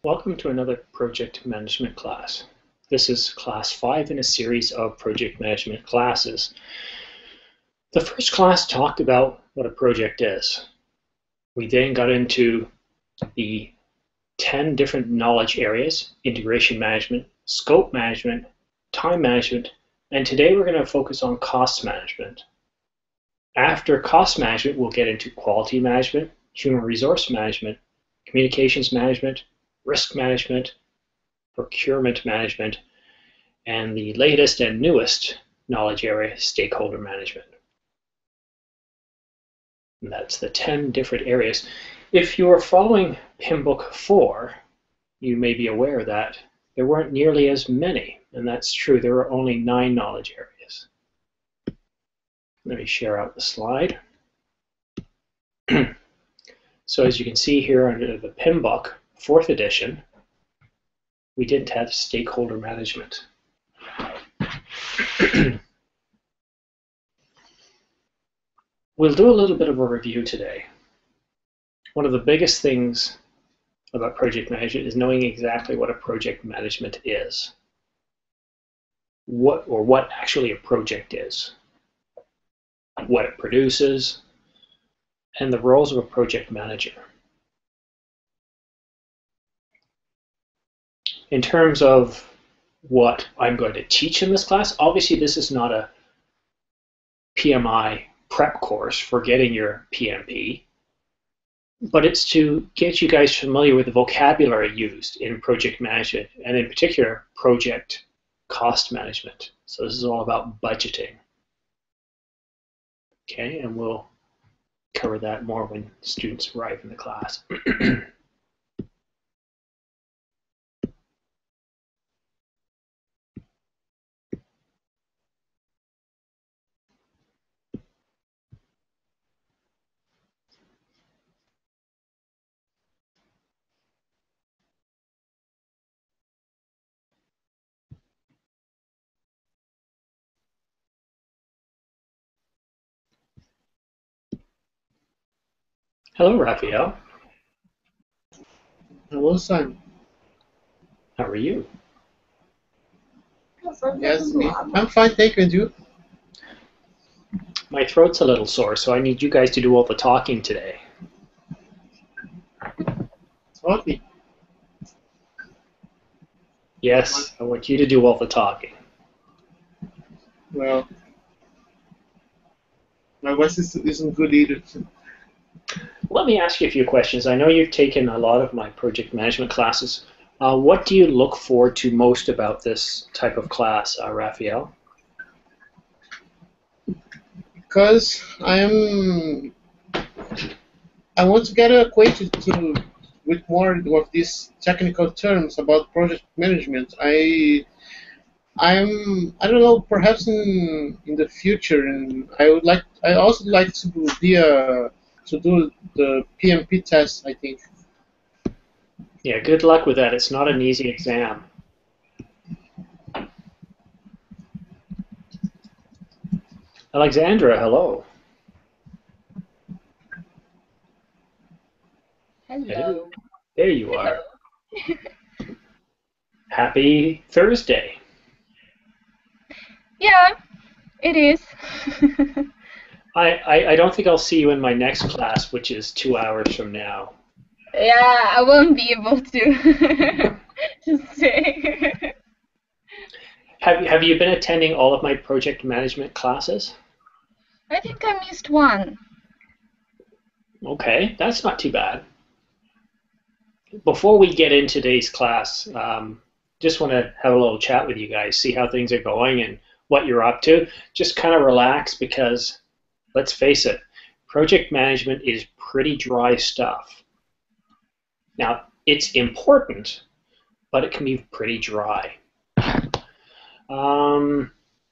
Welcome to another project management class. This is class 5 in a series of project management classes. The first class talked about what a project is. We then got into the 10 different knowledge areas: integration management, scope management, time management, and today we're going to focus on cost management. After cost management, we'll get into quality management, human resource management, communications management, risk management, procurement management, and the latest and newest knowledge area, stakeholder management. And that's the 10 different areas. If you are following PIM Book 4, you may be aware that there weren't nearly as many, and that's true. There are only 9 knowledge areas. Let me share out the slide. So as you can see here under the PIM Book, 4th edition, we didn't have stakeholder management. We'll do a little bit of a review today. One of the biggest things about project management is knowing exactly what a project management is. What actually a project is, what it produces, and the roles of a project manager. In terms of what I'm going to teach in this class, obviously this is not a PMI prep course for getting your PMP, but it's to get you guys familiar with the vocabulary used in project management, and in particular, project cost management. So this is all about budgeting. Okay, and we'll cover that more when students arrive in the class. Hello, Raphael. Hello, Simon. How are you? Yes, me. I'm fine, thank you. And you? My throat's a little sore, so I need you guys to do all the talking today. Talking? Yes, I want you to do all the talking. Well, my voice isn't good either. Let me ask you a few questions. I know you've taken a lot of my project management classes. What do you look forward to most about this type of class, Raphael? Because I want to get acquainted with more of these technical terms about project management. I don't know, perhaps in the future, and I also like to do the PMP test, I think. Yeah, good luck with that. It's not an easy exam. Alexandra, hello. Hello. There you are. Happy Thursday. Yeah, it is. I don't think I'll see you in my next class, which is 2 hours from now. Yeah, I won't be able to say. Have you been attending all of my project management classes? I think I missed one. Okay, that's not too bad. Before we get into today's class, just want to have a little chat with you guys, see how things are going and what you're up to. Just kind of relax because, let's face it, project management is pretty dry stuff. Now, it's important, but it can be pretty dry.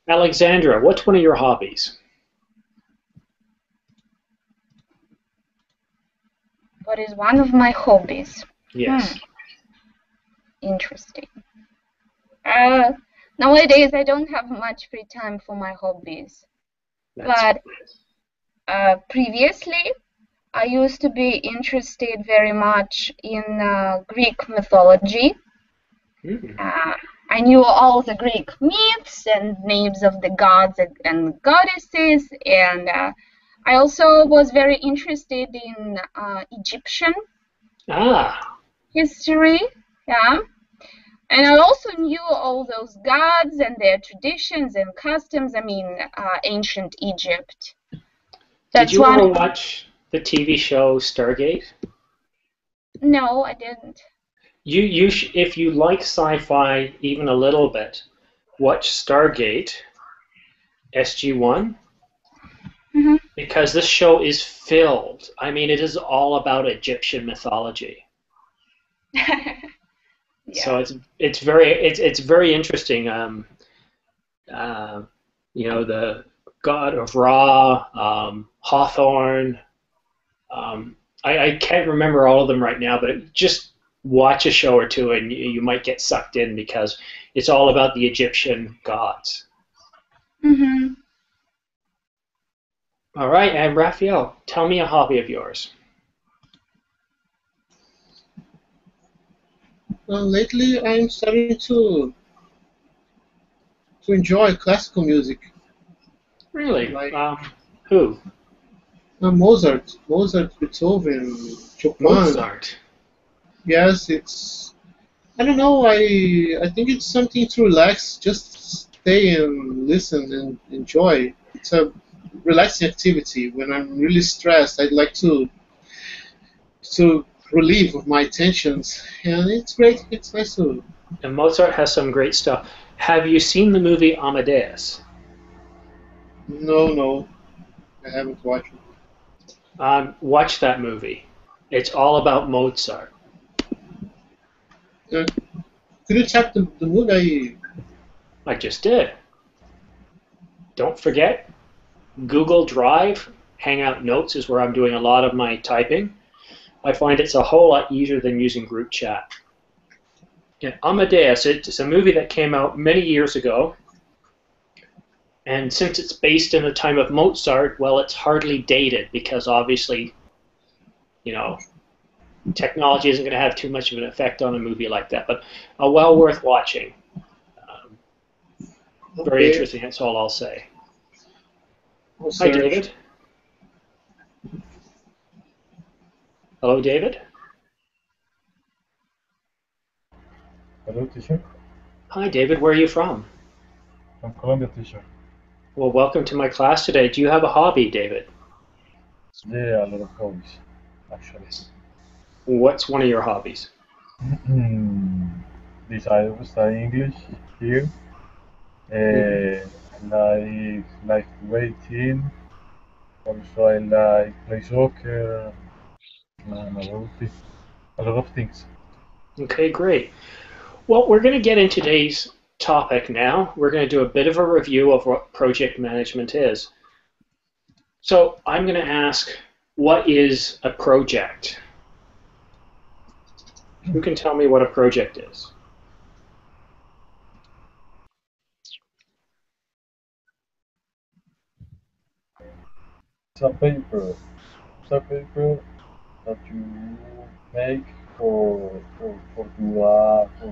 Alexandra, what's one of your hobbies? What is one of my hobbies? Yes. Interesting. Nowadays, I don't have much free time for my hobbies. But previously, I used to be interested very much in Greek mythology. I knew all the Greek myths and names of the gods and goddesses, and I also was very interested in Egyptian history. Yeah. And I also knew all those gods and their traditions and customs. I mean, ancient Egypt. Did you ever watch the TV show Stargate? No, I didn't. If you like sci-fi even a little bit, watch Stargate SG-1 because this show is filled. I mean, it is all about Egyptian mythology. Yeah. So it's very interesting. You know, the god of Ra, Hawthorne. I can't remember all of them right now, but just watch a show or two and you might get sucked in because it's all about the Egyptian gods. All right, and Raphael, tell me a hobby of yours. Well, lately I'm starting to enjoy classical music. Really? Like who? Mozart, Beethoven, Chopin. Mozart. Yes, it's. I don't know. I think it's something to relax. Just stay and listen and enjoy. It's a relaxing activity. When I'm really stressed, I'd like to relieve my tensions, and it's great. It's nice to. And Mozart has some great stuff. Have you seen the movie Amadeus? No, I haven't watched it. Watch that movie. It's all about Mozart. Could you check the movie? I just did. Don't forget, Google Drive, Hangout Notes is where I'm doing a lot of my typing. I find it's a whole lot easier than using group chat. Yeah, Amadeus, it's a movie that came out many years ago. And since it's based in the time of Mozart, well, it's hardly dated because obviously, you know, technology isn't going to have too much of an effect on a movie like that. But well worth watching. Very interesting, that's all I'll say. Hi, David. Hello, David. Hello, teacher. Hi, David. Where are you from? From Colombia, teacher. Well, welcome to my class today. Do you have a hobby, David? Yeah, a lot of hobbies, actually. What's one of your hobbies? Decided to study English here. Like waiting. Also, I like play soccer and a lot of things. Okay, great. Well, we're going to get in today's topic now. We're going to do a bit of a review of what project management is. So I'm going to ask, what is a project? Who can tell me what a project is? It's a paper. It's a paper that you make for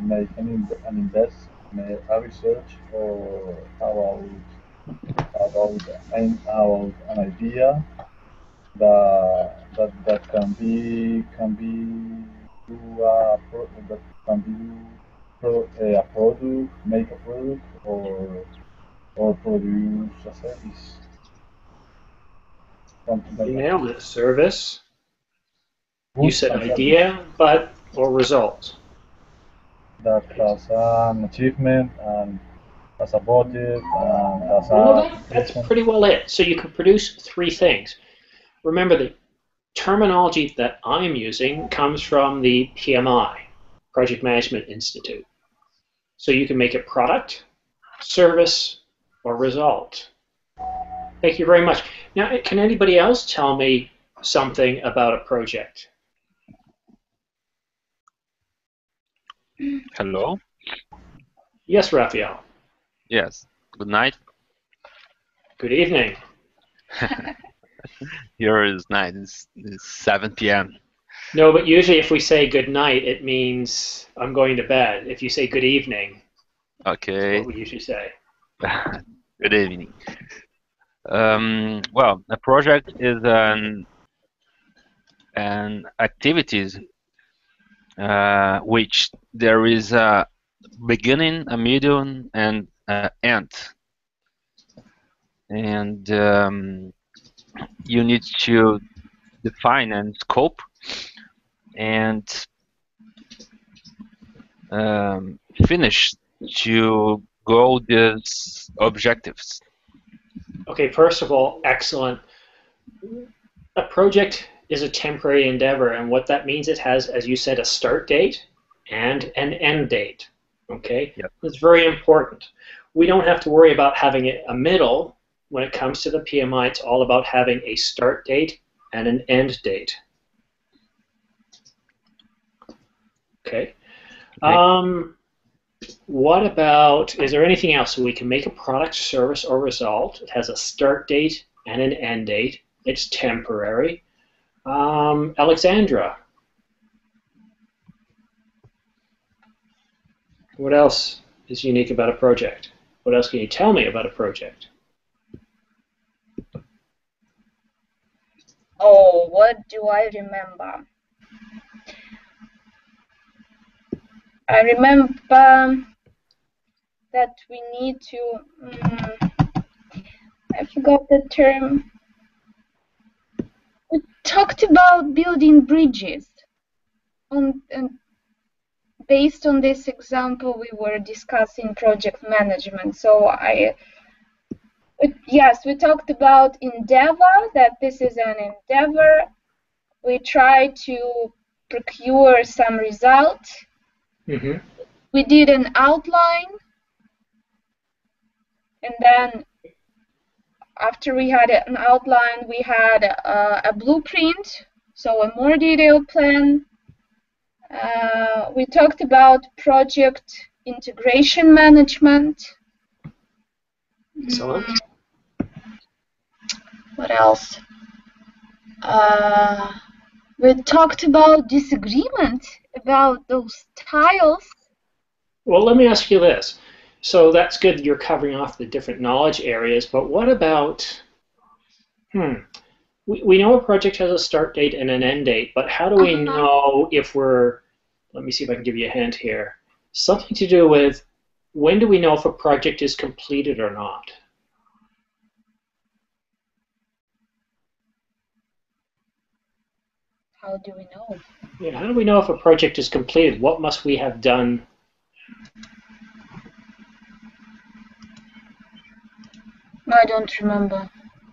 make an investment, a research or about an idea that can be that can be a product, make a product or produce a service, something like You that. nailed it. Service. You Goods said and idea, or result. that has an achievement and has a budget and has Well, a that's pretty well it. So you could produce three things. Remember, the terminology that I'm using comes from the PMI, Project Management Institute. So you can make it product, service, or result. Thank you very much. Now, can anybody else tell me something about a project? Hello? Yes, Raphael. Yes. Good night. Good evening. Here is night. It's 7 p.m. No, but usually if we say good night, it means I'm going to bed. If you say good evening, that's Okay. what we usually say. Good evening. Well, a project is an activities which there is a beginning, a middle, and end, and you need to define and scope and finish to go these objectives. Okay, first of all, excellent. A project is a temporary endeavor, and what that means, it has, as you said, a start date and an end date. Okay, Yep. that's very important. We don't have to worry about having a middle when it comes to the PMI. It's all about having a start date and an end date. Okay. What about, is there anything else? So we can make a product, service, or result. It has a start date and an end date. It's temporary. Alexandra, what else is unique about a project? What else can you tell me about a project? Oh, what do I remember? I remember that we need to, I forgot the term. We talked about building bridges. And based on this example, we were discussing project management. So yes, we talked about endeavor, that this is an endeavor. We try to procure some result. Mm-hmm. We did an outline, and then after we had an outline, we had a blueprint, so a more detailed plan. We talked about project integration management. Excellent. What else? We talked about disagreement about those tiles. Well, let me ask you this. So that's good, you're covering off the different knowledge areas, but what about, we know a project has a start date and an end date, but how do we know if we're, let me see if I can give you a hint here, something to do with when do we know if a project is completed or not? How do we know? Yeah, how do we know if a project is completed? What must we have done? I don't remember.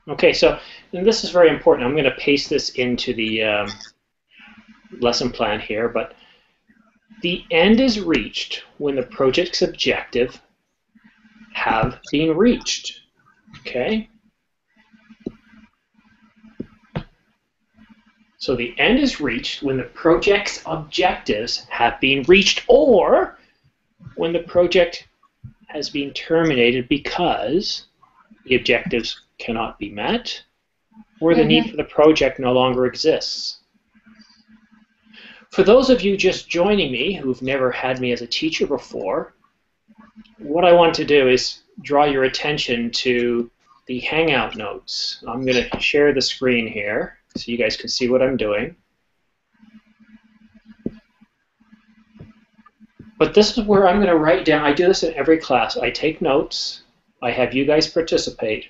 Okay, so and this is very important. I'm going to paste this into the lesson plan here, but the end is reached when the project's objective have been reached. Okay? So the end is reached when the project's objectives have been reached, or when the project has been terminated because the objectives cannot be met, or the need for the project no longer exists. For those of you just joining me who've never had me as a teacher before, what I want to do is draw your attention to the Hangout Notes. I'm going to share the screen here so you guys can see what I'm doing. But this is where I'm going to write down, I do this in every class. I take notes, I have you guys participate,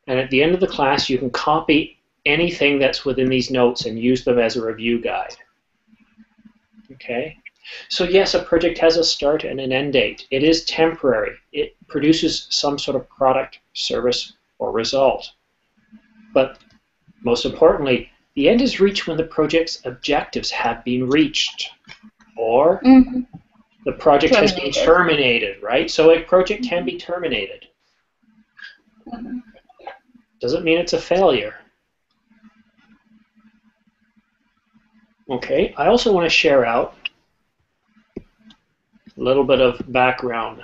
and at the end of the class you can copy anything that's within these notes and use them as a review guide. Okay? So yes, a project has a start and an end date. It is temporary. It produces some sort of product, service, or result. But most importantly, the end is reached when the project's objectives have been reached, or the project has been terminated, right? So a project can be terminated. Doesn't mean it's a failure. Okay, I also want to share out a little bit of background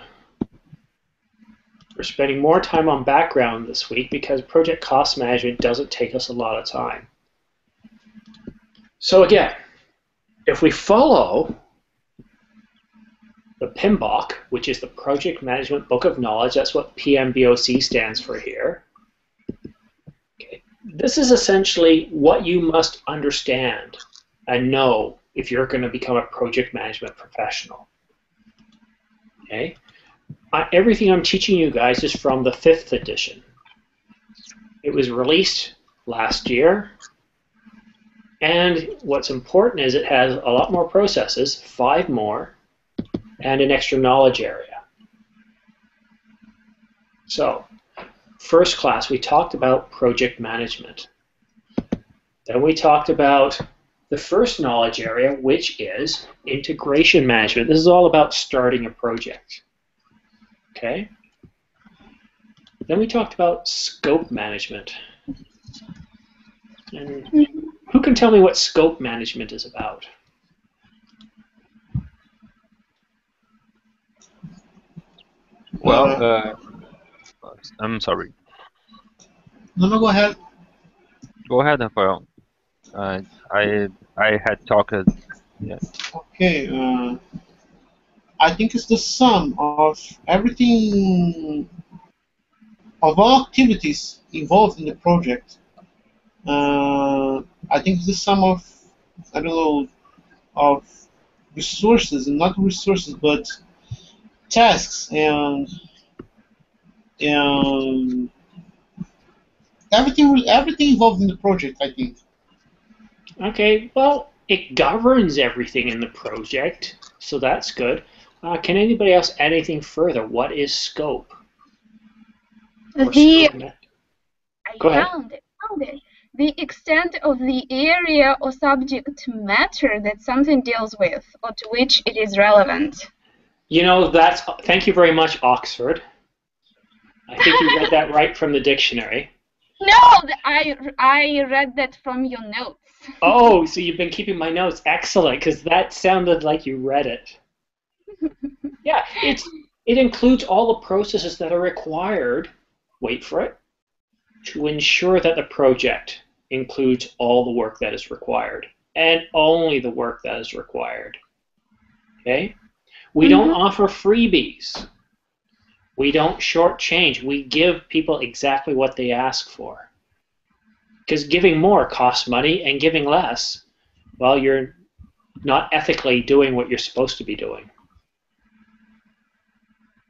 we're spending more time on background this week because project cost management doesn't take us a lot of time. So again, if we follow the PMBOK, which is the Project Management Book of Knowledge, that's what PMBOK stands for here. Okay. This is essentially what you must understand and know if you're going to become a project management professional. Okay. Everything I'm teaching you guys is from the 5th edition. It was released last year, and what's important is it has a lot more processes, 5 more, and an extra knowledge area. So, first class, we talked about project management. Then we talked about the first knowledge area, which is integration management. This is all about starting a project. Okay. Then we talked about scope management. And who can tell me what scope management is about? Well, I'm sorry. No, go ahead. Go ahead, Rafael. I had talked. Yeah. Okay. I think it's the sum of everything, of all activities involved in the project. I think it's the sum of, I don't know, of resources, and not resources, but tasks and everything involved in the project, I think. Okay, well, it governs everything in the project, so that's good. Can anybody else add anything further? What is scope? Or scope net? Go ahead. Found it. The extent of the area or subject matter that something deals with, or to which it is relevant. You know, thank you very much, Oxford. I think you read that right from the dictionary. No, I read that from your notes. Oh, so you've been keeping my notes. Excellent, because that sounded like you read it. Yeah, it includes all the processes that are required, wait for it, to ensure that the project includes all the work that is required, and only the work that is required. Okay? We don't offer freebies. We don't shortchange. We give people exactly what they ask for. Because giving more costs money, and giving less, well, you're not ethically doing what you're supposed to be doing.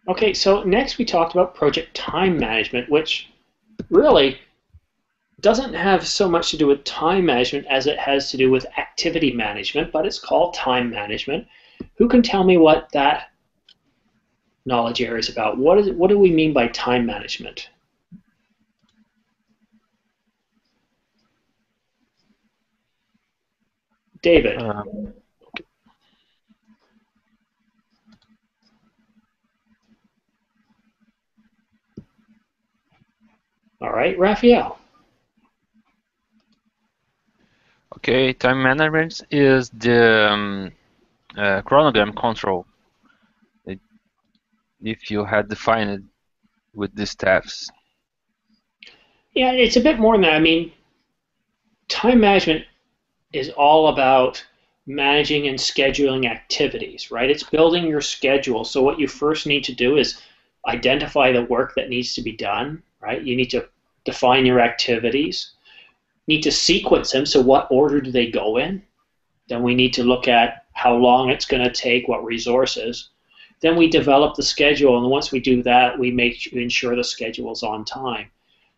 Okay, so next we talked about project time management, which really doesn't have so much to do with time management as it has to do with activity management, but it's called time management. Who can tell me what that knowledge area is about? What do we mean by time management? David. All right, Raphael. Okay, time management is the chronogram control. If you had defined it with these steps. Yeah, it's a bit more than that. I mean, time management is all about managing and scheduling activities, right? It's building your schedule. So what you first need to do is identify the work that needs to be done, right? You need to define your activities. You need to sequence them. So what order do they go in? Then we need to look at how long it's going to take, what resources. Then we develop the schedule, and once we do that, we ensure the schedule's on time.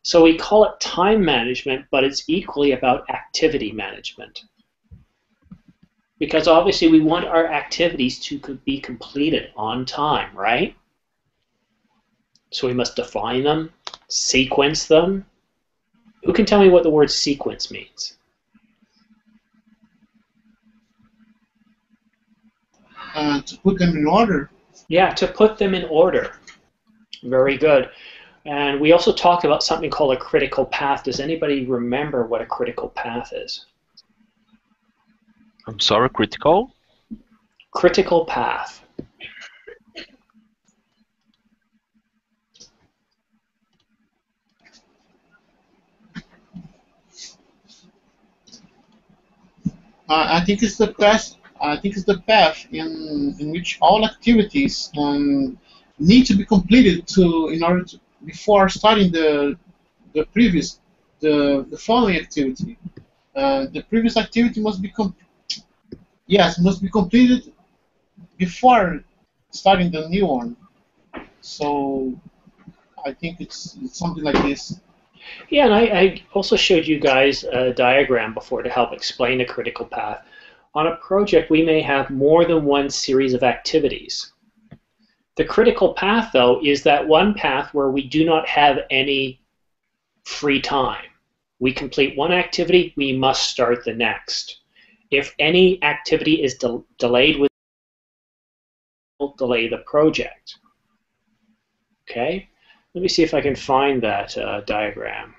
So we call it time management, but it's equally about activity management. Because obviously we want our activities to be completed on time, right? So we must define them, sequence them. Who can tell me what the word sequence means? To put them in order. Yeah, to put them in order. Very good. And we also talked about something called a critical path. Does anybody remember what a critical path is? I'm sorry, critical? Critical path. I think it's the path. I think it's the path in which all activities need to be completed in order to before starting the following activity. The previous activity must be must be completed before starting the new one. So I think it's something like this. Yeah, and I also showed you guys a diagram before to help explain a critical path. On a project, we may have more than one series of activities. The critical path, though, is that one path where we do not have any free time. We complete one activity, we must start the next. If any activity is delayed, we will delay the project. Okay, let me see if I can find that diagram.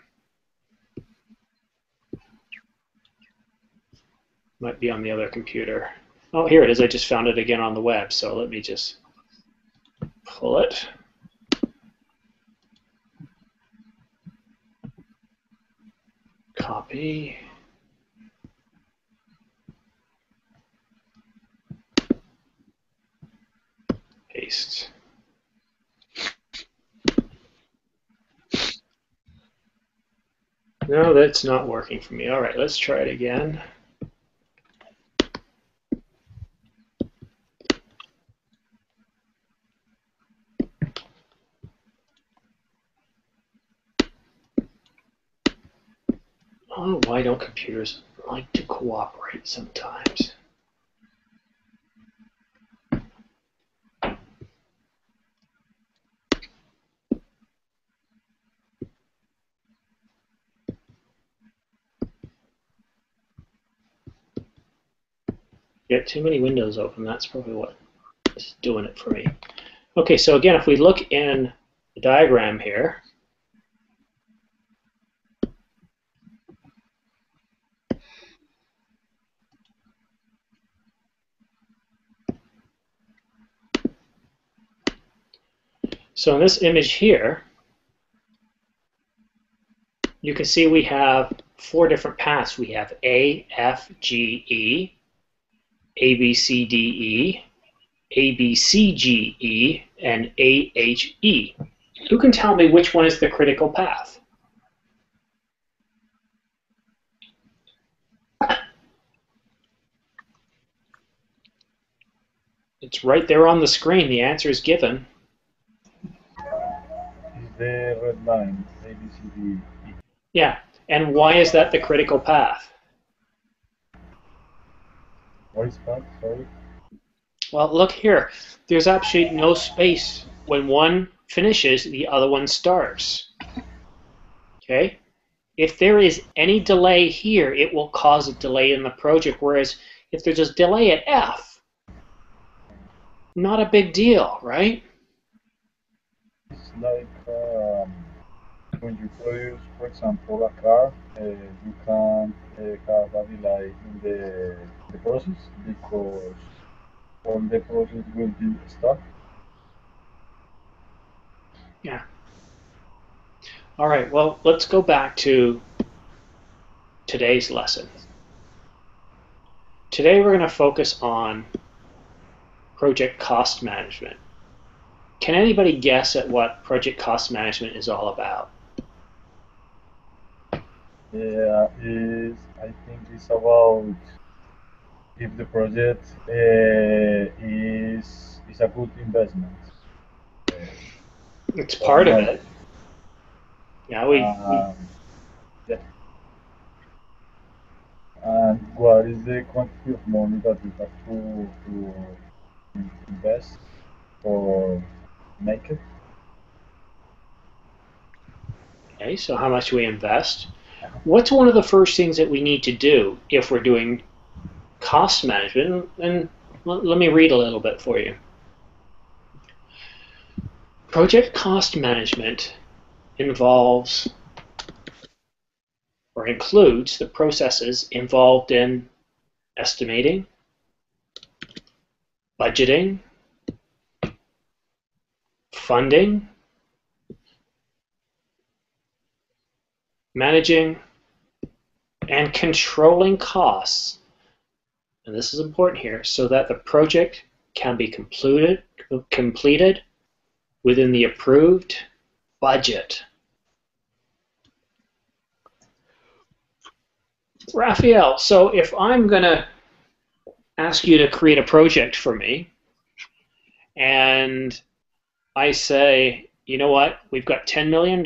Might be on the other computer. Oh, here it is. I just found it again on the web. So let me just pull it. Copy. Paste. No, that's not working for me. All right, let's try it again. Oh, why don't computers like to cooperate sometimes? Get too many windows open. That's probably what is doing it for me. Okay, so again, if we look in the diagram here, so in this image here, you can see we have 4 different paths. We have A, F, G, E, A, B, C, D, E, A, B, C, G, E, and A, H, E. Who can tell me which one is the critical path? It's right there on the screen. The answer is given. Is the red line, A, B, C, D, E. Yeah, and why is that the critical path? What is that? Sorry. Well, look here. There's absolutely no space. When one finishes, the other one starts. Okay? If there is any delay here, it will cause a delay in the project, whereas if there's a delay at F, not a big deal, right? It's like when you produce, for example, a car, you can have a delay in the process because all the process will be stuck. Yeah. All right, well, let's go back to today's lesson. Today we're going to focus on project cost management. Can anybody guess at what project cost management is all about? Yeah, I think it's about if the project is a good investment. It's part of it. Yeah, Yeah. And what is the quantity of money that you have to invest or make it? okay, so how much we invest. What's one of the first things that we need to do if we're doing cost management? And let me read a little bit for you. Project cost management involves or includes the processes involved in estimating, budgeting, funding, managing, and controlling costs and this is important here, so that the project can be completed within the approved budget. Raphael, so if I'm going to ask you to create a project for me, and I say, you know what, we've got $10 million.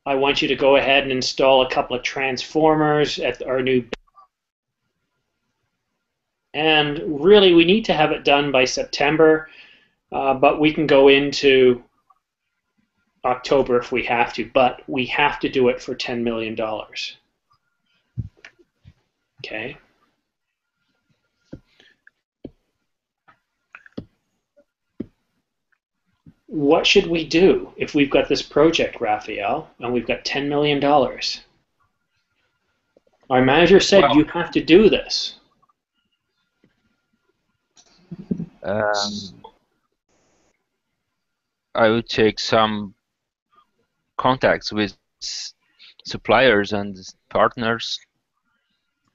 I want you to go ahead and install a couple of transformers at our new, and really we need to have it done by September, but we can go into October if we have to, but we have to do it for $10 million. Okay. What should we do if we've got this project, Raphael, and we've got $10 million? Our manager said, well, you have to do this. I would take some contacts with suppliers and partners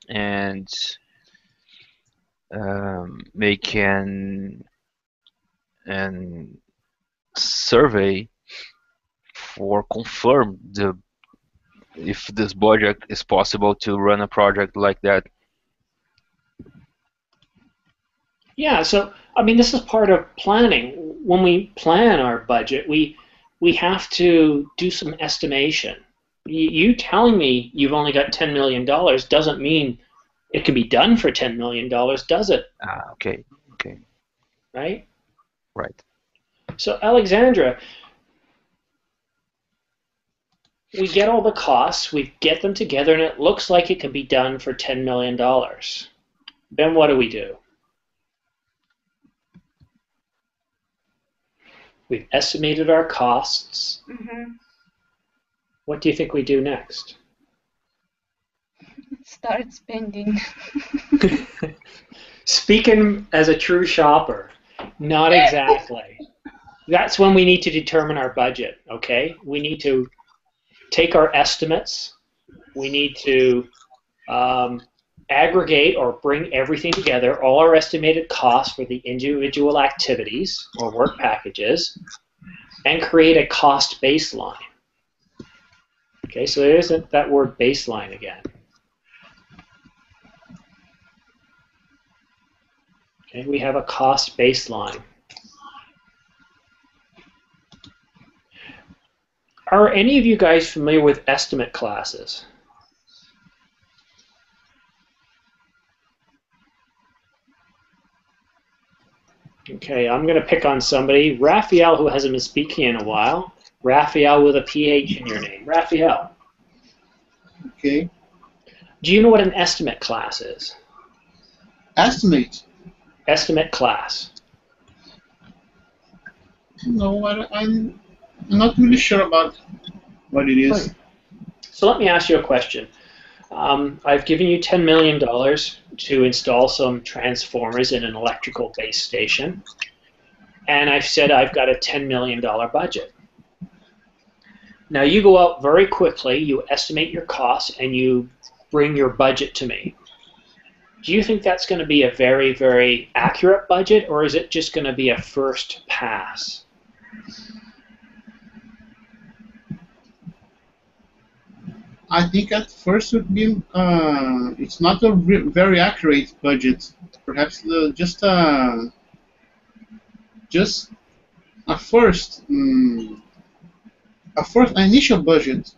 and make an survey for confirm if this project is possible to run a project like that. Yeah, so I mean, this is part of planning. When we plan our budget, we have to do some estimation. You telling me you've only got $10 million doesn't mean it can be done for $10 million, does it? Okay. Right? Right. So, Alexandra, we get all the costs, we get them together, and it looks like it can be done for $10 million. Then what do we do? We've estimated our costs. Mm-hmm. What do you think we do next? Start spending. Speaking as a true shopper, not exactly. That's when we need to determine our budget, okay? We need to take our estimates. We need to aggregate or bring everything together, all our estimated costs for the individual activities or work packages, and create a cost baseline. Okay, so there isn't that word baseline again. Okay, we have a cost baseline. Are any of you guys familiar with estimate classes? Okay, I'm going to pick on somebody. Raphael, who hasn't been speaking in a while. Raphael with a PH in your name. Raphael. Okay. Do you know what an estimate class is? Estimate? Estimate class. No, I'm not really sure about what it is. So let me ask you a question. I've given you $10 million to install some transformers in an electrical base station, and I've said I've got a $10 million budget. Now you go out very quickly, you estimate your costs, and you bring your budget to me. Do you think that's going to be a very, very accurate budget, or is it just going to be a first pass? I think at first would be it's not a very accurate budget. Perhaps just a first initial budget,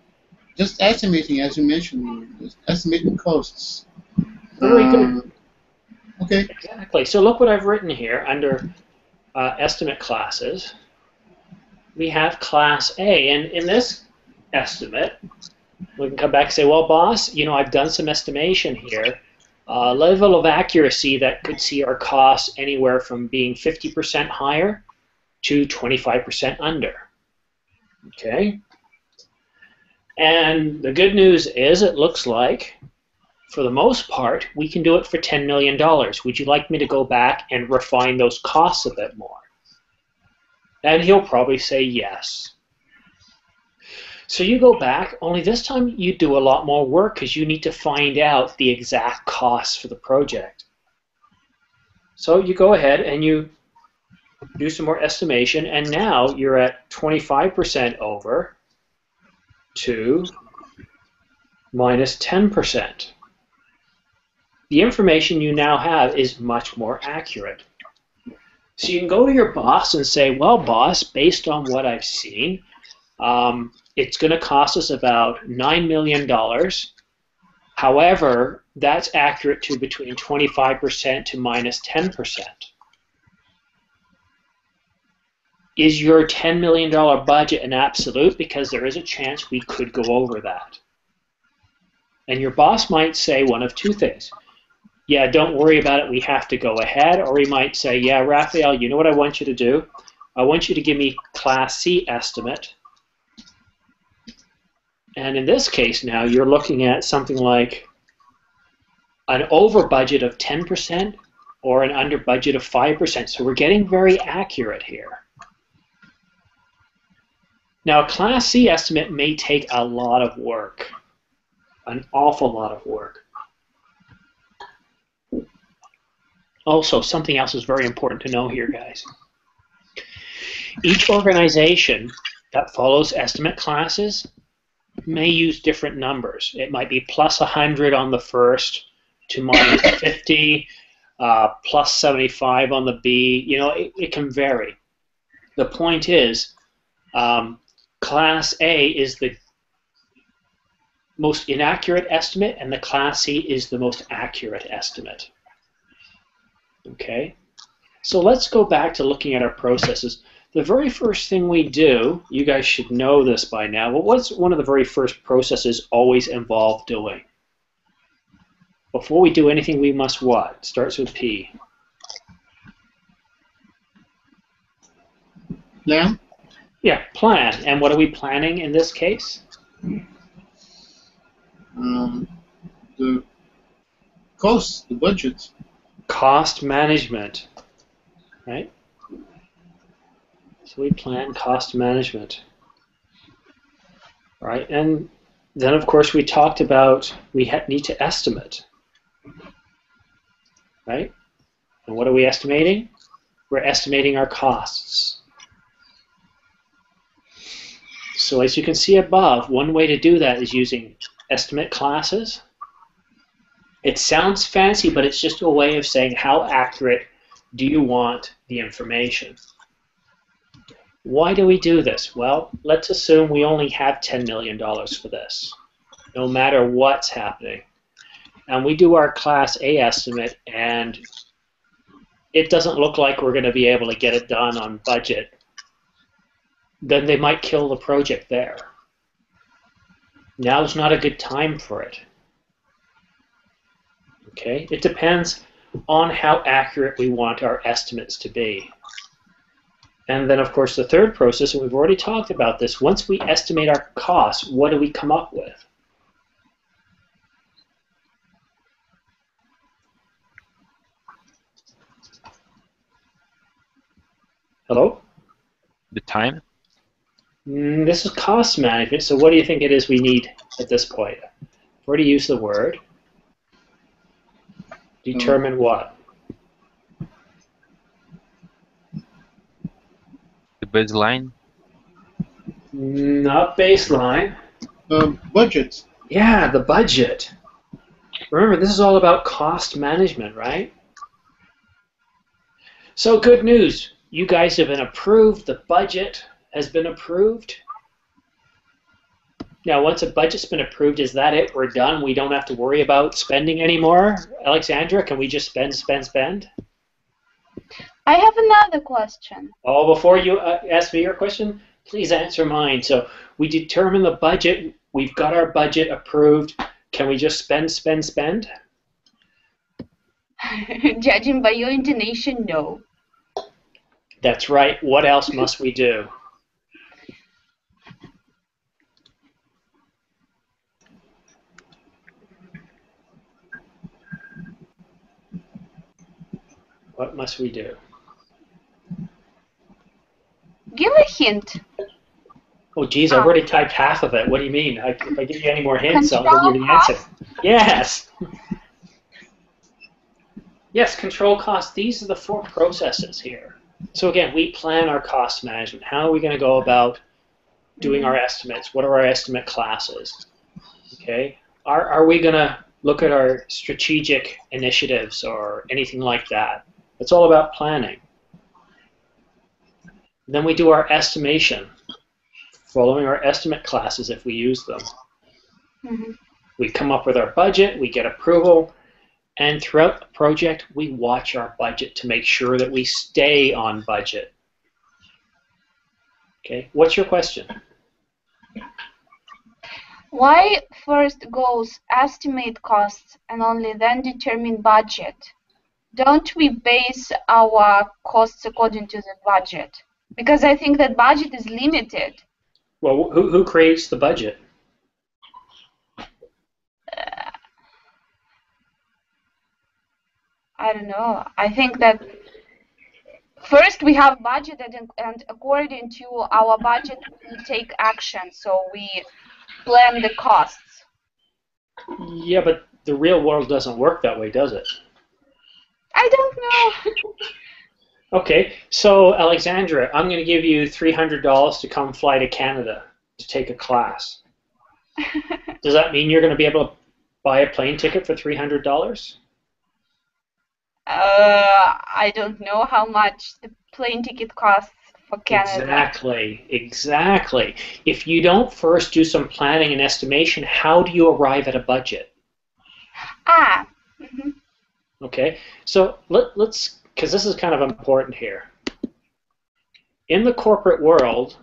just estimating, as you mentioned, just estimating costs. Very good. Okay. Exactly. So look what I've written here under estimate classes. We have class A, and in this estimate, we can come back and say, well, boss, you know, I've done some estimation here. Level of accuracy that could see our costs anywhere from being 50% higher to 25% under. Okay? And the good news is it looks like, for the most part, we can do it for $10 million. Would you like me to go back and refine those costs a bit more? And he'll probably say yes. So you go back, only this time you do a lot more work because you need to find out the exact costs for the project. So you go ahead and you do some more estimation, and now you're at 25% over to minus 10%. The information you now have is much more accurate. So you can go to your boss and say, well, boss, based on what I've seen, it's going to cost us about $9 million. However, that's accurate to between 25% to minus 10%. Is your $10 million budget an absolute? Because there is a chance we could go over that. And your boss might say one of two things. Yeah, don't worry about it, we have to go ahead. Or he might say, yeah, Raphael, you know what I want you to do? I want you to give me Class C estimate. And in this case now, you're looking at something like an over budget of 10% or an under budget of 5%. So we're getting very accurate here. Now, a Class C estimate may take a lot of work, an awful lot of work. Also, something else is very important to know here, guys. Each organization that follows estimate classes may use different numbers. It might be plus 100 on the first to minus 50, plus 75 on the B. You know, it can vary. The point is, Class A is the most inaccurate estimate, and the Class C is the most accurate estimate. Okay, so let's go back to looking at our processes. The very first thing we do, you guys should know this by now, but what's one of the very first processes always involve doing? Before we do anything, we must what? Starts with P. Plan? Yeah, plan. And what are we planning in this case? The cost, the budget. Cost management, right? So we plan cost management, right? And then, of course, we talked about we need to estimate, right? And what are we estimating? We're estimating our costs. So as you can see above, one way to do that is using estimate classes. It sounds fancy, but it's just a way of saying how accurate do you want the information. Why do we do this? Well, let's assume we only have $10 million for this, no matter what's happening. And we do our Class A estimate, and it doesn't look like we're going to be able to get it done on budget. Then they might kill the project there. Now's not a good time for it. Okay, it depends on how accurate we want our estimates to be. And then, of course, the third process, and we've already talked about this, once we estimate our costs, what do we come up with? Hello? The time? This is cost management, so what do you think it is we need at this point? I've already used the word. Determine what? The baseline? Not baseline. Budget. Yeah, the budget. Remember, this is all about cost management, right? So good news. You guys have been approved. The budget has been approved. Now, once a budget's been approved, is that it? We're done? We don't have to worry about spending anymore? Alexandra, can we just spend, spend, spend? I have another question. Oh, before you ask me your question, please answer mine. So we determine the budget. We've got our budget approved. Can we just spend, spend, spend? Judging by your intonation, no. That's right. What else must we do? What must we do? Give a hint. Oh, geez, I've already typed half of it. What do you mean? If I give you any more hints, I'll Control give you the answer. costs? Yes. Yes, control costs. These are the 4 processes here. So again, we plan our cost management. How are we going to go about doing our estimates? What are our estimate classes? Okay. Are we going to look at our strategic initiatives or anything like that? It's all about planning. Then we do our estimation, following our estimate classes if we use them. We come up with our budget, we get approval, and throughout the project, we watch our budget to make sure that we stay on budget. Okay, what's your question? Why first goes estimate costs and only then determine budget? Don't we base our costs according to the budget? Because I think that budget is limited. Well, who creates the budget? I don't know. I think that first we have budget, and according to our budget, we take action. So we plan the costs. Yeah, but the real world doesn't work that way, does it? I don't know. Okay, so Alexandra, I'm going to give you $300 to come fly to Canada to take a class. Does that mean you're going to be able to buy a plane ticket for $300? I don't know how much the plane ticket costs for Canada. Exactly. If you don't first do some planning and estimation, how do you arrive at a budget? Okay, so let's, because this is kind of important here. In the corporate world,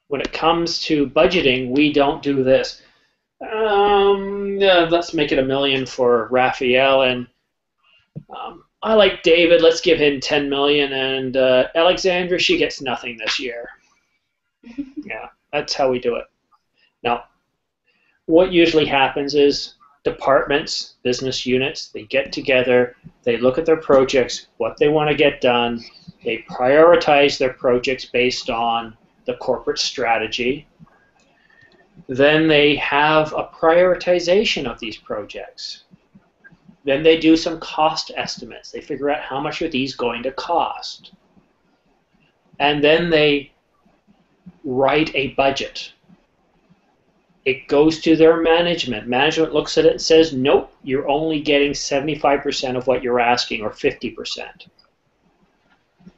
when it comes to budgeting, we don't do this. Let's make it $1 million for Raphael, and I like David. Let's give him $10 million, and Alexandra, she gets nothing this year. Yeah, that's how we do it. Now, what usually happens is departments, business units, they get together, they look at their projects, what they want to get done, they prioritize their projects based on the corporate strategy. Then they have a prioritization of these projects. Then they do some cost estimates. They figure out how much are these going to cost. And then they write a budget. It goes to their management. Management looks at it and says, nope, you're only getting 75% of what you're asking, or 50%.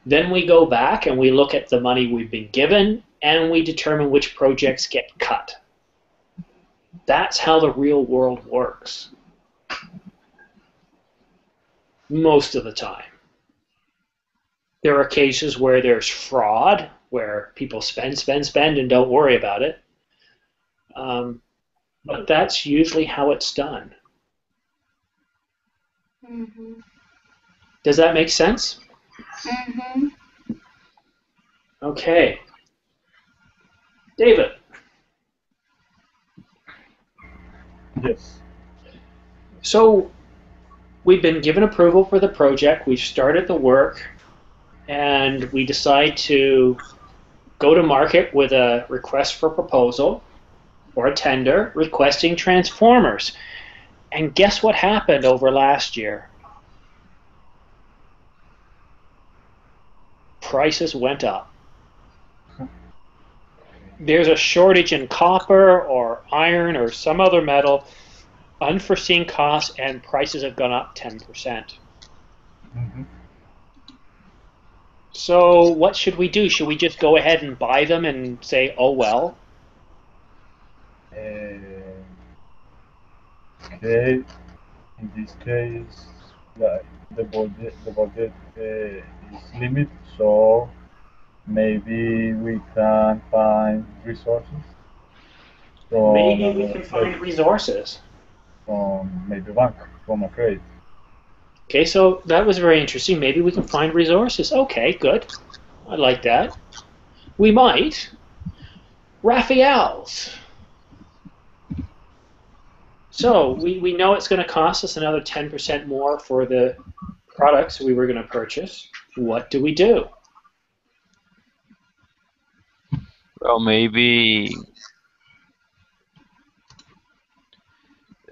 Then we go back and we look at the money we've been given, and we determine which projects get cut. That's how the real world works. Most of the time. There are cases where there's fraud, where people spend, and don't worry about it. But that's usually how it's done. Does that make sense? Okay. David. Yes. So we've been given approval for the project, we've started the work, and we decide to go to market with a request for proposal or a tender requesting transformers. And guess what happened over last year? Prices went up. There's a shortage in copper or iron or some other metal, unforeseen costs, and prices have gone up 10%. So what should we do? Should we just go ahead and buy them and say, oh well? Okay, in this case, like the budget is limited, so maybe we can find resources from Maybe we can find resources. From maybe bank, from a credit. Okay, so that was very interesting. Maybe we can find resources. Okay, good. I like that. We might. Raphael's. So we know it's going to cost us another 10% more for the products we were going to purchase. What do we do? Well, maybe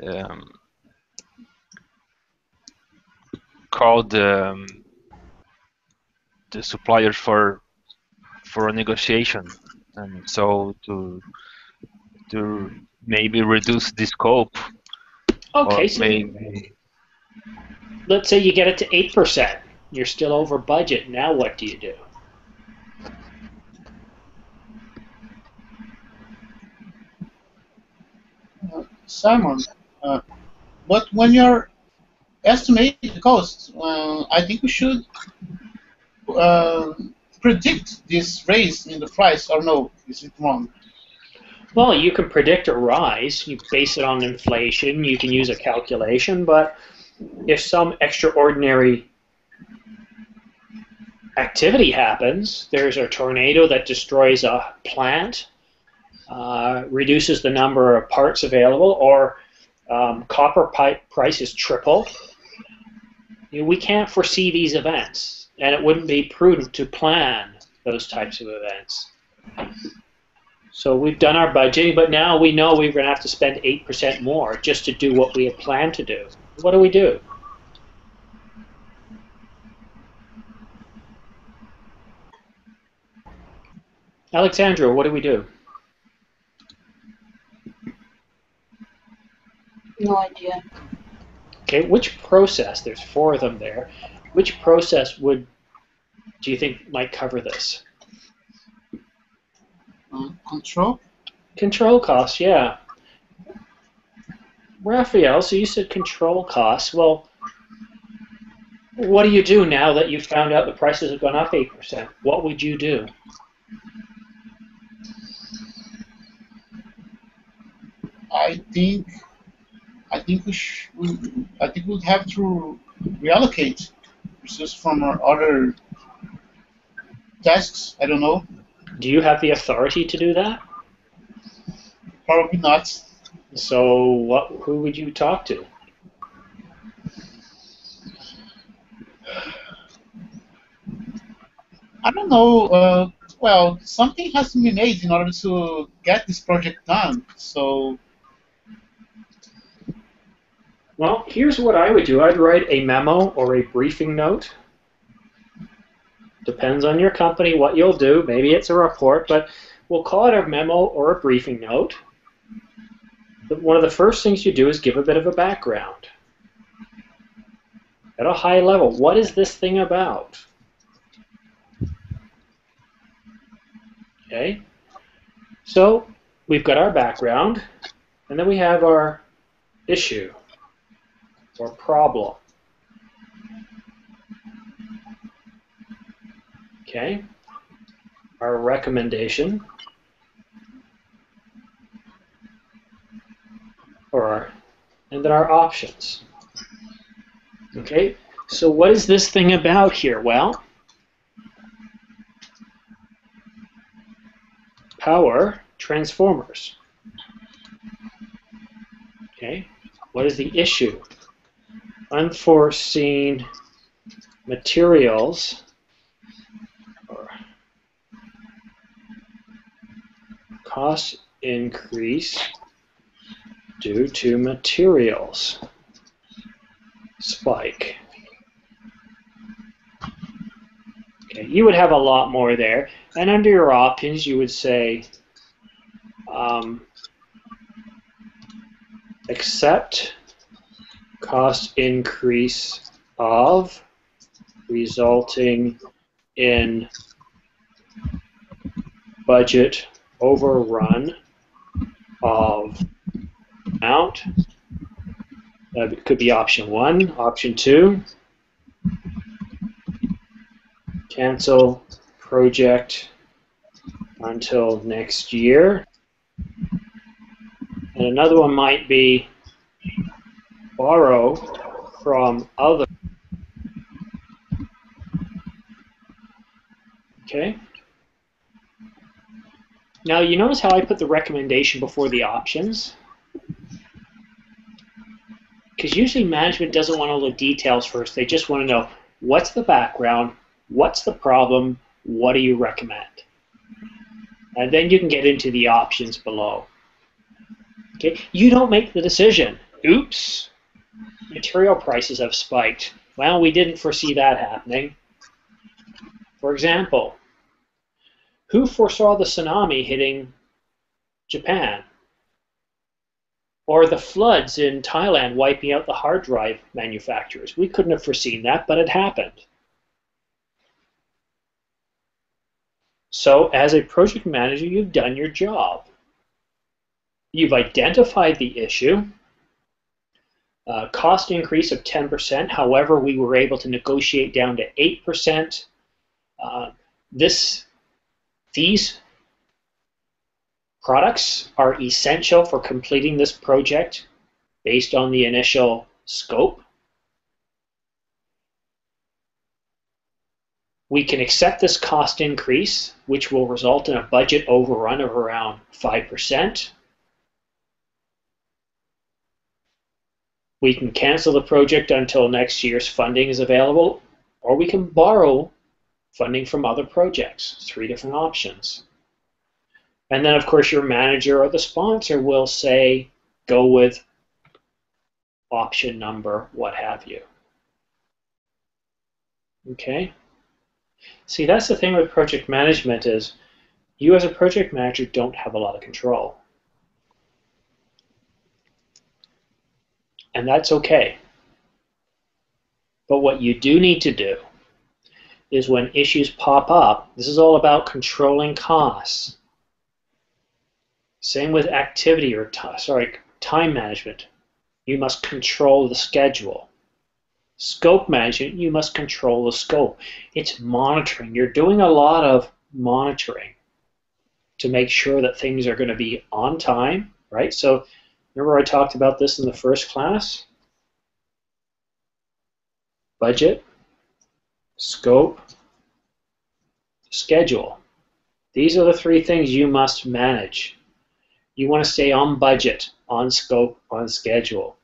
um, call the suppliers for a negotiation, and so to maybe reduce the scope, Okay, or so maybe let's say you get it to 8%. You're still over budget. Now what do you do? Simon, but when you're estimating the cost, I think we should uh, predict this raise in the price, or no? Is it wrong? Well, you can predict a rise. You base it on inflation. You can use a calculation, but if some extraordinary activity happens, there's a tornado that destroys a plant, reduces the number of parts available, or copper pipe prices triple. We can't foresee these events, and it wouldn't be prudent to plan those types of events. So we've done our budgeting, but now we know we're going to have to spend 8% more just to do what we had planned to do. What do we do? Alexandra, what do we do? No idea. Okay, which process, there's 4 of them there, which process do you think might cover this? Control? Control costs, yeah. Raphael, so you said control costs. Well, what do you do now that you've found out the prices have gone up 8%? What would you do? I think we'd have to reallocate resources from our other tasks. I don't know. Do you have the authority to do that? Probably not. So who would you talk to? I don't know. Well, something has to be made in order to get this project done. So, Well, here's what I would do. I'd write a memo or a briefing note. Depends on your company what you'll do. Maybe it's a report, but we'll call it a memo or a briefing note. One of the first things you do is give a bit of a background. At a high level, what is this thing about? Okay, so we've got our background, and then we have our issue or problem. Okay, our recommendation, and then our options. Okay, so what is this thing about here? Well, power transformers. Okay, what is the issue? Unforeseen materials or cost increase due to materials spike. Okay, you would have a lot more there, and under your options you would say accept cost increase of resulting in budget overrun of amount. It could be option 1, option 2. Cancel project until next year. And another one might be borrow from other. Okay. Now you notice how I put the recommendation before the options? Because usually management doesn't want all the details first. They just want to know what's the background, what's the problem, what do you recommend? And then you can get into the options below. Okay, you don't make the decision. Oops, material prices have spiked. Well, we didn't foresee that happening. For example, who foresaw the tsunami hitting Japan? Or the floods in Thailand wiping out the hard drive manufacturers? We couldn't have foreseen that, but it happened. So as a project manager, you've done your job. You've identified the issue. Cost increase of 10%. However, we were able to negotiate down to 8%. These products are essential for completing this project based on the initial scope. We can accept this cost increase, which will result in a budget overrun of around 5%. We can cancel the project until next year's funding is available, or we can borrow funding from other projects. 3 different options. And then, of course, your manager or the sponsor will say, go with option number, what have you. Okay? See, that's the thing with project management is you as a project manager don't have a lot of control. And that's okay. But what you do need to do is when issues pop up, this is all about controlling costs. Same with activity or time management. You must control the schedule. Scope management, you must control the scope. It's monitoring. You're doing a lot of monitoring to make sure that things are going to be on time, right? So remember I talked about this in the first class? Budget, scope, schedule. These are the 3 things you must manage. You want to stay on budget, on scope, on schedule.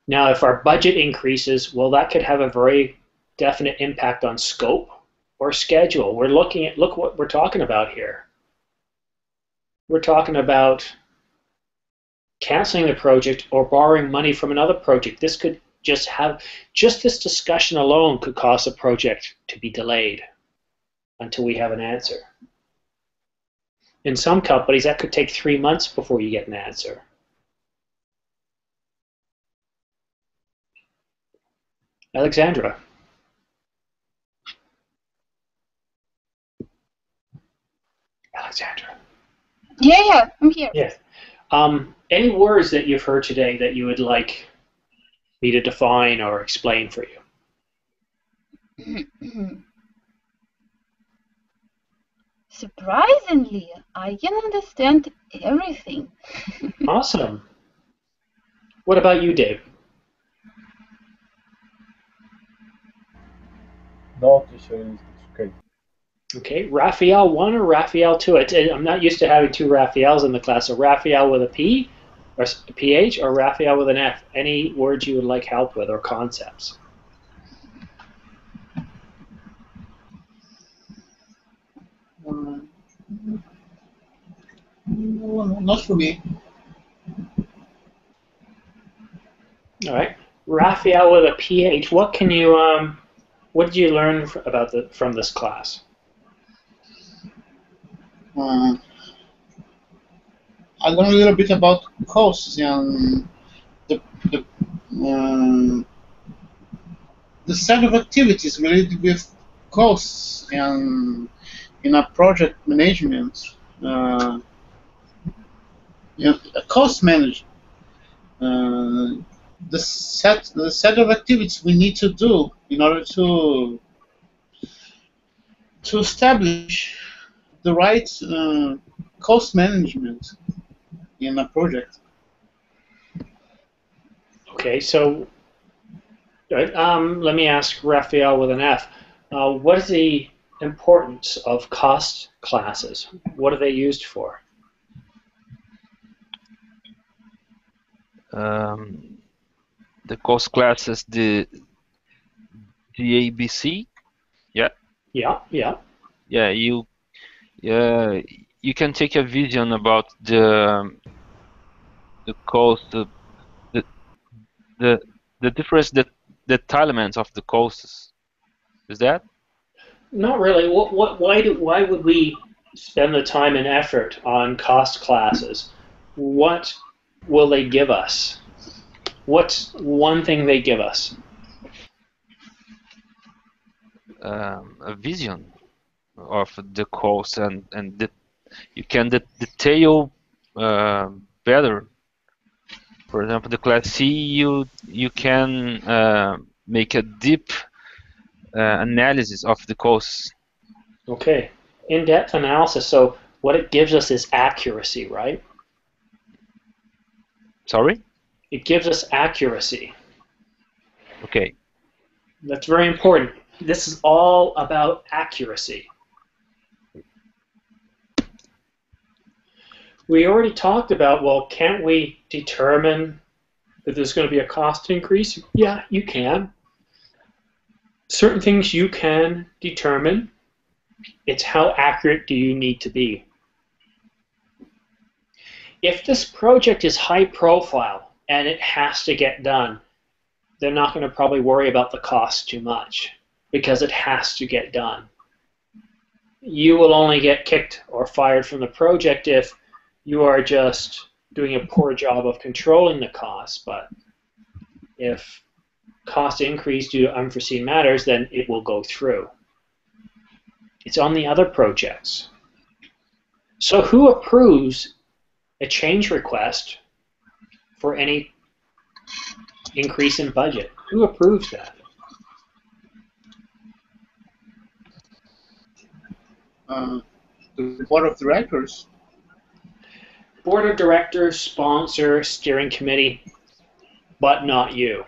Now, if our budget increases, well, that could have a very definite impact on scope or schedule. We're looking at, look what we're talking about here. We're talking about canceling the project or borrowing money from another project. This could just this discussion alone could cause a project to be delayed until we have an answer. In some companies, that could take 3 months before you get an answer. Alexandra. Alexandra. Yeah, I'm here. Yes. Any words that you've heard today that you would like me to define or explain for you? Surprisingly, I can understand everything. Awesome. What about you, Dave? No, teacher, it's okay. Okay, Raphael 1 or Raphael 2? I'm not used to having 2 Raphaels in the class. So Raphael with a P or a PH or Raphael with an F? Any words you would like help with or concepts? Not for me. All right, Raphael with a PH. What can you what did you learn from this class? I learned a little bit about costs and the set of activities related with costs and in a project management. Cost management. The set of activities we need to do in order to establish the right cost management in a project. Okay, so let me ask Raphael with an F. What is the importance of cost classes? What are they used for? The cost class is the ABC. Yeah. Yeah. Yeah. you can take a vision about the cost, the the the difference, the elements of the costs. Is that? Not really. Why would we spend the time and effort on cost classes? What will they give us? What's one thing they give us? A vision of the cost, and you can detail better. For example, the class C, you can make a deep analysis of the costs. Okay, in-depth analysis. So what it gives us is accuracy, right? Sorry? It gives us accuracy. Okay. That's very important. This is all about accuracy. We already talked about, well, can't we determine that there's going to be a cost increase? Yeah, you can. Certain things you can determine. It's how accurate do you need to be. If this project is high profile and it has to get done, they're not going to probably worry about the cost too much because it has to get done. You will only get kicked or fired from the project if you are just doing a poor job of controlling the costs. But if costs increase due to unforeseen matters, then it will go through. It's on the other projects. So who approves a change request for any increase in budget? Who approves that? The board of directors. Board of directors, sponsor, steering committee, but not you.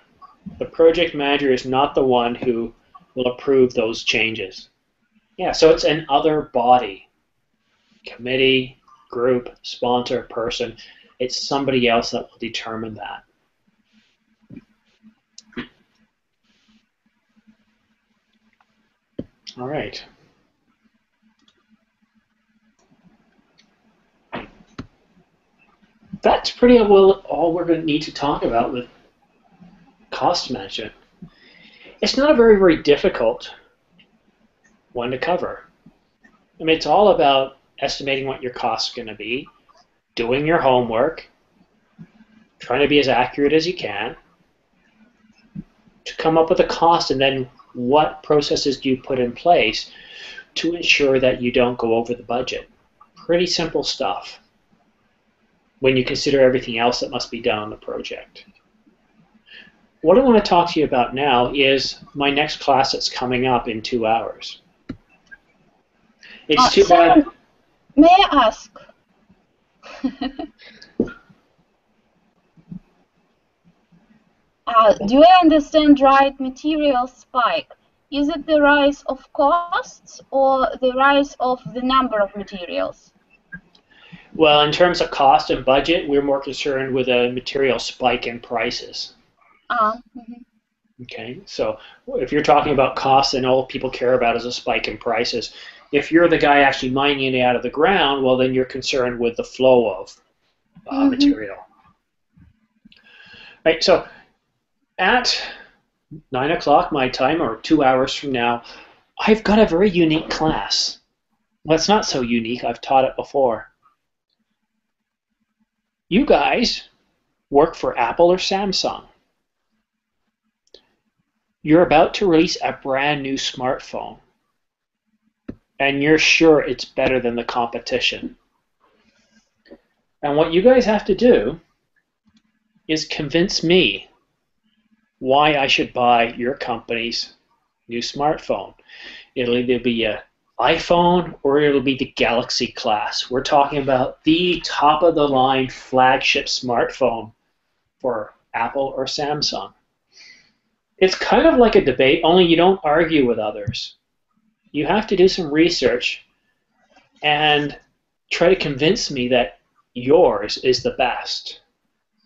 The project manager is not the one who will approve those changes. Yeah, so it's an other body. Committee, group, sponsor, person. It's somebody else that will determine that. All right. That's pretty well all we're going to need to talk about with cost management. It's not a very difficult one to cover. I mean, it's all about estimating what your costs are going to be, doing your homework, trying to be as accurate as you can, to come up with a cost, and then what processes do you put in place to ensure that you don't go over the budget. Pretty simple stuff when you consider everything else that must be done on the project. What I want to talk to you about now is my next class that's coming up in 2 hours. It's too bad. May I ask? Do I understand right? Material spike. Is it the rise of costs or the rise of the number of materials? Well, in terms of cost and budget, we're more concerned with a material spike in prices. Okay, so if you're talking about costs, then all people care about is a spike in prices. If you're the guy actually mining it out of the ground, well, then you're concerned with the flow of material. Right, so at 9 o'clock my time, or 2 hours from now, I've got a very unique class. Well, it's not so unique. I've taught it before. You guys work for Apple or Samsung. You're about to release a brand new smartphone, and you're sure it's better than the competition. And what you guys have to do is convince me why I should buy your company's new smartphone. It'll either be an iPhone or it'll be the Galaxy class. We're talking about the top-of-the-line flagship smartphone for Apple or Samsung. It's kind of like a debate, only you don't argue with others. You have to do some research and try to convince me that yours is the best.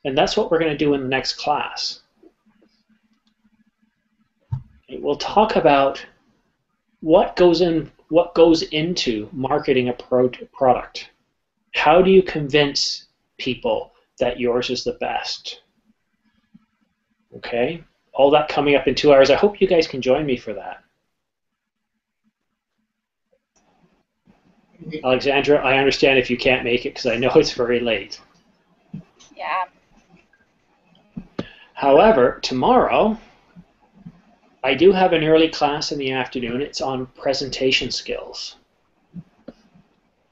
And that's what we're going to do in the next class. We'll talk about what goes what goes into marketing a product. How do you convince people that yours is the best? Okay, all that coming up in 2 hours. I hope you guys can join me for that. Alexandra, I understand if you can't make it because I know it's very late. Yeah. However, tomorrow, I do have an early class in the afternoon. It's on presentation skills.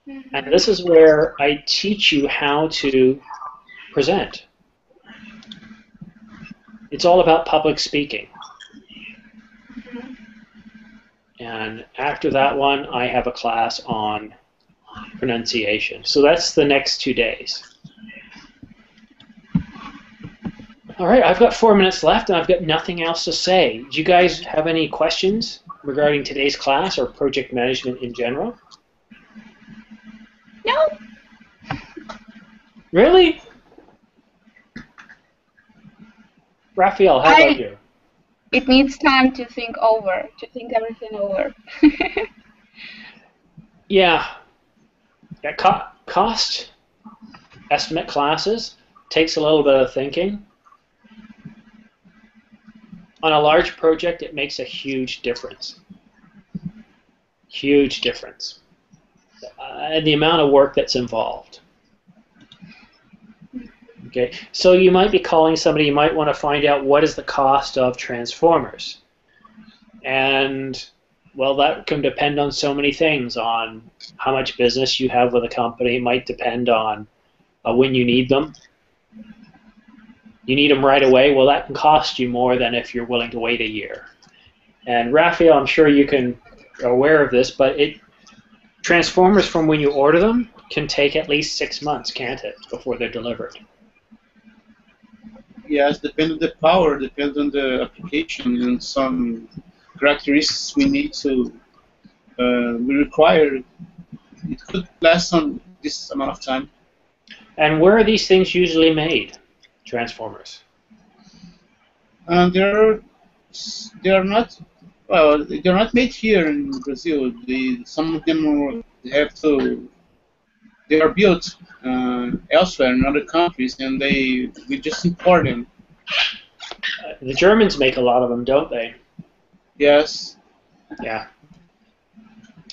And this is where I teach you how to present. It's all about public speaking. And after that one, I have a class on pronunciation. So that's the next 2 days. All right, I've got 4 minutes left, and I've got nothing else to say. Do you guys have any questions regarding today's class or project management in general? No. Really? Raphael, how about you? It needs time to think everything over. Yeah. Cost estimate classes takes a little bit of thinking. On a large project, it makes a huge difference. Huge difference. And the amount of work that's involved. Okay, so you might be calling somebody, you might want to find out what is the cost of transformers. And, well, that can depend on so many things, on how much business you have with a company. It might depend on when you need them. You need them right away, well, that can cost you more than if you're willing to wait a year. And Raphael, I'm sure you are aware of this, but transformers from when you order them can take at least 6 months, can't it, before they're delivered? Yes, depends on the power, depends on the application, and some characteristics we need to we require. It could last on this amount of time. And where are these things usually made, transformers? They're not they're not made here in Brazil. Some of them they are built elsewhere in other countries, and we just import them. The Germans make a lot of them, don't they? Yes. Yeah.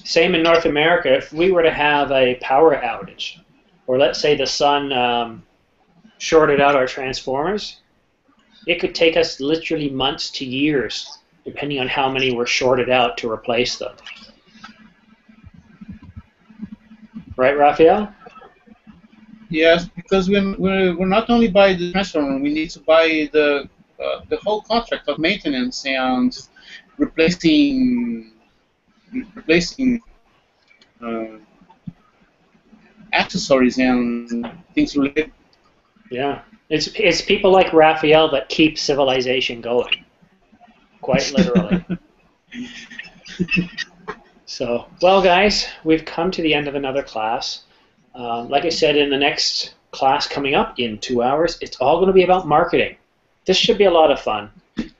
Same in North America. If we were to have a power outage, or let's say the sun shorted out our transformers, it could take us literally months to years, depending on how many were shorted out, to replace them. Right, Raphael? Yes, because we're not only buy the transformer, we need to buy the whole contract of maintenance and replacing accessories and things related. Yeah, it's people like Raphael that keep civilization going, quite literally. So, well, guys, we've come to the end of another class. Like I said, in the next class coming up in 2 hours, it's all going to be about marketing. This should be a lot of fun.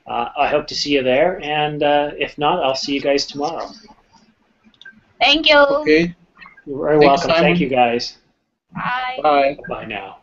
I hope to see you there, and if not, I'll see you guys tomorrow. Thank you. Okay. You're very welcome. Simon. Thank you, guys. Bye. Bye. Bye now.